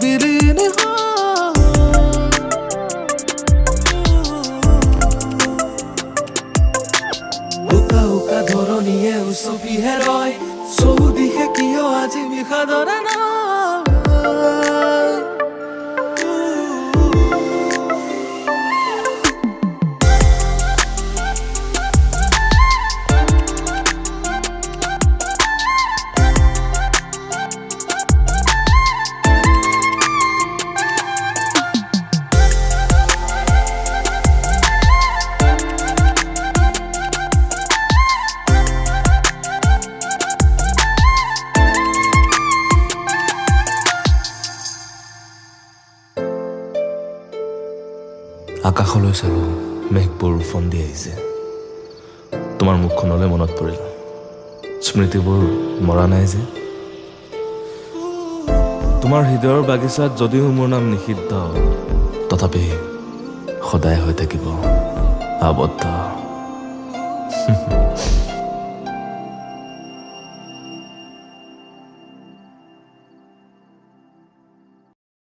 বিলীন উকা উকা ধৰণীয়ে উচপিহে ৰয় চৌদিশে কিয় আজি বিষাদৰে ন আকাশলৈ চালো মেঘবোৰ ফন্দি আহিছে তোমাৰ মুখখনলৈ মনত পৰিল স্মৃতিবোৰ মৰা নাই যে তোমাৰ হৃদয়ৰ বাগিচাত যদিও মোৰ নাম নিষিদ্ধ তথাপি সদায় হৈ থাকিব আবদ্ধ